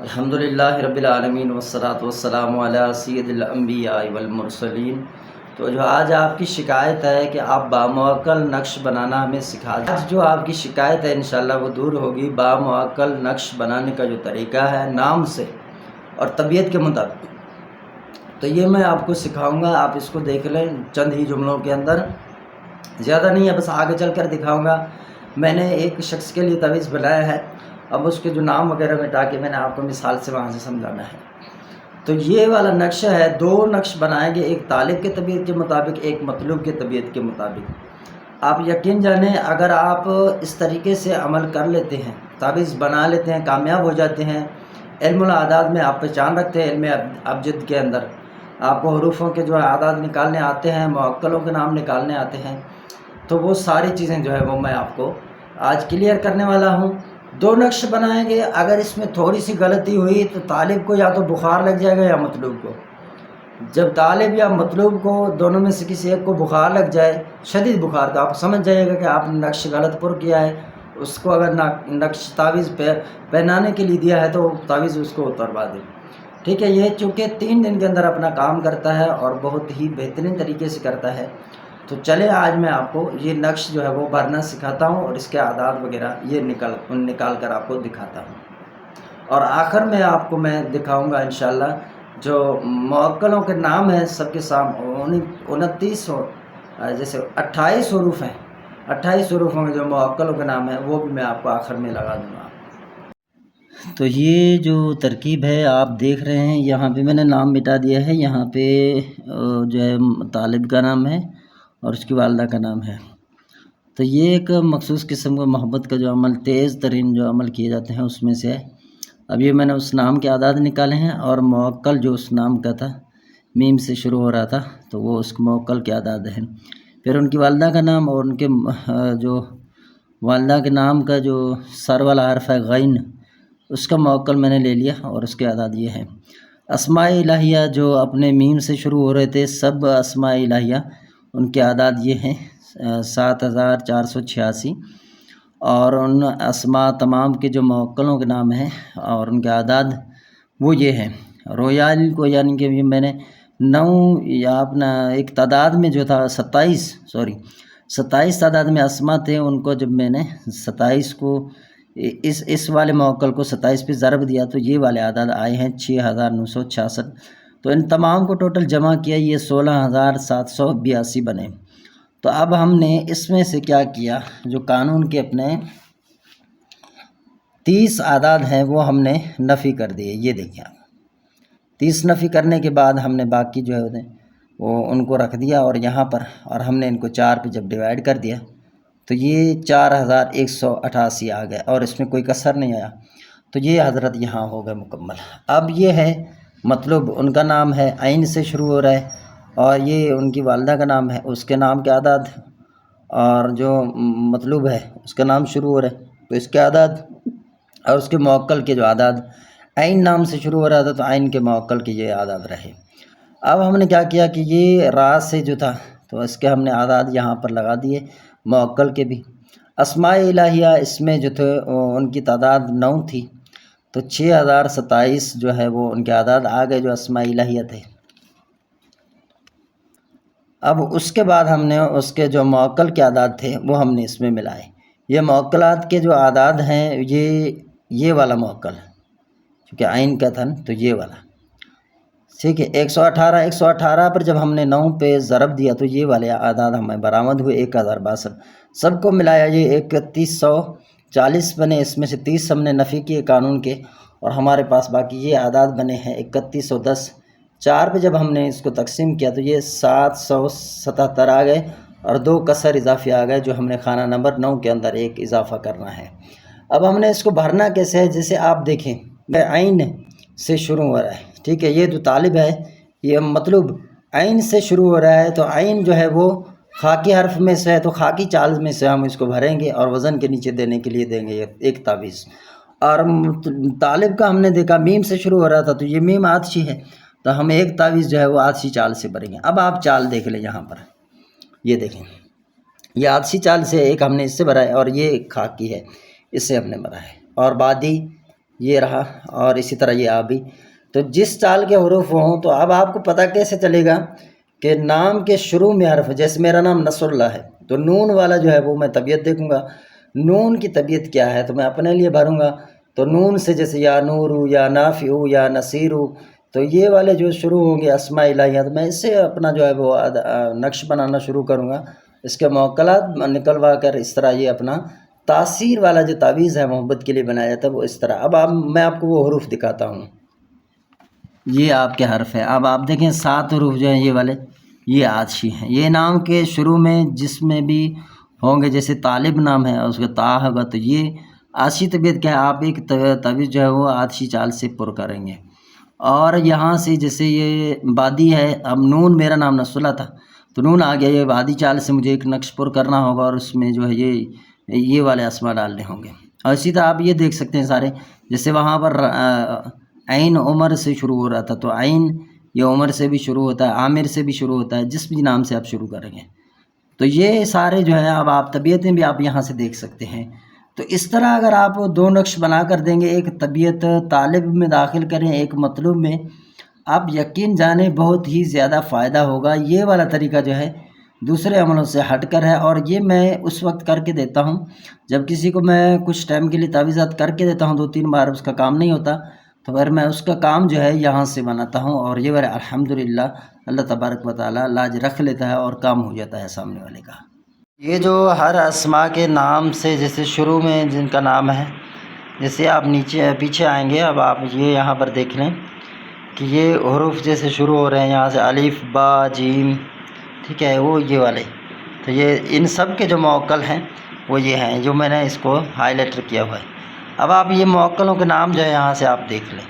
الحمدللہ رب العالمین والصلاۃ والسلام علی سید الانبیاء والمرسلین۔ تو جو آج آپ کی شکایت ہے کہ آپ بامعقل نقش بنانا ہمیں سکھا دیں، آج جو آپ کی شکایت ہے انشاءاللہ وہ دور ہوگی۔ بامعقل نقش بنانے کا جو طریقہ ہے نام سے اور طبیعت کے مطابق، تو یہ میں آپ کو سکھاؤں گا۔ آپ اس کو دیکھ لیں چند ہی جملوں کے اندر، زیادہ نہیں ہے، بس آگے چل کر دکھاؤں گا۔ میں نے ایک شخص کے لیے تعویذ بنایا ہے، اب اس کے جو نام وغیرہ مٹا کے میں نے آپ کو مثال سے وہاں سے سمجھانا ہے۔ تو یہ والا نقشہ ہے، دو نقش بنائیں گے، ایک طالب کے طبیعت کے مطابق، ایک مطلوب کے طبیعت کے مطابق۔ آپ یقین جانیں اگر آپ اس طریقے سے عمل کر لیتے ہیں، تعویذ بنا لیتے ہیں، کامیاب ہو جاتے ہیں، علم الاعداد میں آپ پہچان رکھتے ہیں، علم ابجد کے اندر آپ کو حروفوں کے جو ہے اعداد نکالنے آتے ہیں، معقلوں کے نام نکالنے آتے ہیں، تو وہ ساری چیزیں جو ہے وہ میں آپ کو آج کلیئر کرنے والا ہوں۔ دو نقش بنائیں گے، اگر اس میں تھوڑی سی غلطی ہوئی تو طالب کو یا تو بخار لگ جائے گا یا مطلوب کو۔ جب طالب یا مطلوب کو دونوں میں سے کسی ایک کو بخار لگ جائے، شدید بخار، تو آپ سمجھ جائیے گا کہ آپ نے نقش غلط پر کیا ہے۔ اس کو اگر نقش تعویذ پہنانے کے لیے دیا ہے تو تعویذ اس کو اتروا دے، ٹھیک ہے۔ یہ چونکہ 3 دن کے اندر اپنا کام کرتا ہے اور بہت ہی بہترین طریقے سے کرتا ہے، تو چلیں آج میں آپ کو یہ نقش جو ہے وہ بھرنا سکھاتا ہوں اور اس کے اعداد وغیرہ یہ نکال کر آپ کو دکھاتا ہوں، اور آخر میں آپ کو میں دکھاؤں گا انشاءاللہ جو معقلوں کے نام ہیں سب کے سامنے 29 جیسے 28 حروف ہیں، 28 حروفوں میں جو معقلوں کے نام ہیں وہ بھی میں آپ کو آخر میں لگا دوں گا۔ تو یہ جو ترکیب ہے آپ دیکھ رہے ہیں، یہاں پہ میں نے نام مٹا دیا ہے، یہاں پہ جو ہے طالب کا نام ہے اور اس کی والدہ کا نام ہے۔ تو یہ ایک مخصوص قسم کا محبت کا جو عمل، تیز ترین جو عمل کیے جاتے ہیں اس میں سے ہے۔ اب یہ میں نے اس نام کے اعداد نکالے ہیں، اور معقل جو اس نام کا تھا، میم سے شروع ہو رہا تھا، تو وہ اس معقل کے اعداد ہیں۔ پھر ان کی والدہ کا نام اور ان کے جو والدہ کے نام کا جو سر والا حرف ہے غین، اس کا معقل میں نے لے لیا اور اس کے اعداد یہ ہیں۔ اسماء الہیہ جو اپنے میم سے شروع ہو رہے تھے، سب اسماء الہیہ، ان کے اعداد یہ ہیں 7486، اور ان اسماء تمام کے جو معقلوں کے نام ہیں اور ان کے اعداد وہ یہ ہیں۔ رویال کو یعنی کہ میں نے 9 یا اپنا ایک تعداد میں جو تھا 27 تعداد میں اسماء تھے، ان کو جب میں نے 27 کو اس والے معقل کو 27 پہ ضرب دیا تو یہ والے اعداد آئے ہیں 6966۔ تو ان تمام کو ٹوٹل جمع کیا، یہ 16782 بنے۔ تو اب ہم نے اس میں سے کیا کیا، جو قانون کے اپنے 30 اعداد ہیں وہ ہم نے نفی کر دیے۔ یہ دیکھیں آپ، 30 نفی کرنے کے بعد ہم نے باقی جو ہے وہ ان کو رکھ دیا، اور یہاں پر اور ہم نے ان کو 4 پہ جب ڈیوائیڈ کر دیا تو یہ 4188 آ گئے، اور اس میں کوئی کسر نہیں آیا، تو یہ حضرت یہاں ہو گئے مکمل۔ اب یہ ہے مطلب، ان کا نام ہے عین سے شروع ہو رہا ہے، اور یہ ان کی والدہ کا نام ہے، اس کے نام کے اعداد، اور جو مطلوب ہے اس کا نام شروع ہو رہا ہے تو اس کے اعداد، اور اس کے معقل کے جو اعداد، عین نام سے شروع ہو رہا تھا تو عین کے معقل کے یہ اعداد رہے۔ اب ہم نے کیا کیا کہ یہ را سے جو تھا تو اس کے ہم نے اعداد یہاں پر لگا دیے، معقل کے بھی۔ اسماء الہیہ اس میں جو تھے ان کی تعداد 9 تھی، تو 6027 جو ہے وہ ان کے اعداد آ گئے جو اسماء الہیہ تھے۔ اب اس کے بعد ہم نے اس کے جو معقل کے اعداد تھے وہ ہم نے اس میں ملائے۔ یہ معقلات کے جو اعداد ہیں، یہ والا معقل، کیونکہ عین کا تھا تو یہ والا، ٹھیک ہے۔ 118 پر جب ہم نے 9 پہ ضرب دیا تو یہ والے اعداد ہمیں برآمد ہوئے 1062۔ سب کو ملایا یہ 3140 بنے، اس میں سے 30 ہم نے نفی کیے قانون کے، اور ہمارے پاس باقی یہ اعداد بنے ہیں 3110۔ 4 پہ جب ہم نے اس کو تقسیم کیا تو یہ 777 آ گئے، اور 2 کسر اضافی آ گئے جو ہم نے خانہ نمبر 9 کے اندر ایک اضافہ کرنا ہے۔ اب ہم نے اس کو بھرنا کیسے ہے، جیسے آپ دیکھیں عین سے شروع ہو رہا ہے، ٹھیک ہے۔ یہ جو طالب ہے یہ مطلوب عین سے شروع ہو رہا ہے، تو عین جو ہے وہ خاکی حرف میں سے ہے، تو خاکی چال میں سے ہم اس کو بھریں گے اور وزن کے نیچے دینے کے لیے دیں گے ایک تعویذ۔ اور طالب کا ہم نے دیکھا میم سے شروع ہو رہا تھا، تو یہ میم آتشی ہے، تو ہم ایک تعویذ جو ہے وہ آتشی چال سے بھریں گے۔ اب آپ چال دیکھ لیں، یہاں پر یہ دیکھیں، یہ آتشی چال سے ایک ہم نے اس سے بھرا ہے، اور یہ خاکی ہے اس سے ہم نے بھرا ہے، اور بادی یہ رہا، اور اسی طرح یہ بھی. تو جس چال کے حروف ہوں تو اب آپ کو پتہ کیسے چلے گا کہ نام کے شروع میں حرف، جیسے میرا نام نصر اللہ ہے تو نون والا جو ہے وہ میں طبیعت دیکھوں گا، نون کی طبیعت کیا ہے تو میں اپنے لیے بھروں گا. تو نون سے جیسے یا نور یا نافع یا نصیر، تو یہ والے جو شروع ہوں گے اسماء الہیہ، تو میں اس سے اپنا جو ہے وہ نقش بنانا شروع کروں گا، اس کے موکلات نکلوا کر اس طرح یہ اپنا تاثیر والا جو تعویذ ہے محبت کے لیے بنایا جاتا ہے وہ اس طرح. اب میں آپ کو وہ حروف دکھاتا ہوں. یہ آپ کے حرف ہے. اب آپ دیکھیں 7 حروف جو ہیں یہ والے، یہ عاطشی ہیں. یہ نام کے شروع میں جس میں بھی ہوں گے، جیسے طالب نام ہے اور اس کا تا ہوگا، تو یہ عاطشی طبیعت کیا ہے، آپ ایک تعویذ جو ہے وہ عاطشی چال سے پر کریں گے. اور یہاں سے جیسے یہ بادی ہے، اب نون میرا نام نصر اللہ تھا تو نون آ گیا، یہ بادی چال سے مجھے ایک نقش پر کرنا ہوگا اور اس میں جو ہے یہ والے اسما ڈالنے ہوں گے. اور اسی طرح آپ یہ دیکھ سکتے ہیں سارے، جیسے وہاں پر عین عمر سے شروع ہو رہا تھا تو عین یہ عمر سے بھی شروع ہوتا ہے، عامر سے بھی شروع ہوتا ہے، جس بھی نام سے آپ شروع کریں گے. تو یہ سارے جو ہے اب آپ طبیعتیں بھی آپ یہاں سے دیکھ سکتے ہیں. تو اس طرح اگر آپ 2 نقش بنا کر دیں گے، ایک طبیعت طالب میں داخل کریں، ایک مطلوب میں، آپ یقین جانیں بہت ہی زیادہ فائدہ ہوگا. یہ والا طریقہ جو ہے دوسرے عملوں سے ہٹ کر ہے، اور یہ میں اس وقت کر کے دیتا ہوں جب کسی کو میں کچھ ٹائم کے لیے تعویذات کر کے دیتا ہوں 2-3 بار، اس کا کام نہیں ہوتا تو پھر میں اس کا کام جو ہے یہاں سے بناتا ہوں، اور یہ میرا الحمدللہ اللہ تبارک و تعالیٰ لاج رکھ لیتا ہے اور کام ہو جاتا ہے سامنے والے کا. یہ جو ہر اسما کے نام سے جیسے شروع میں جن کا نام ہے، جیسے آپ پیچھے آئیں گے، اب آپ یہ یہاں پر دیکھ لیں کہ یہ حروف جیسے شروع ہو رہے ہیں یہاں سے الف با جیم، ٹھیک ہے، وہ یہ والے، تو یہ ان سب کے جو موکل ہیں وہ یہ ہیں جو میں نے اس کو ہائی لائٹر کیا ہوا ہے. اب آپ یہ موکلوں کے نام جو ہے یہاں سے آپ دیکھ لیں.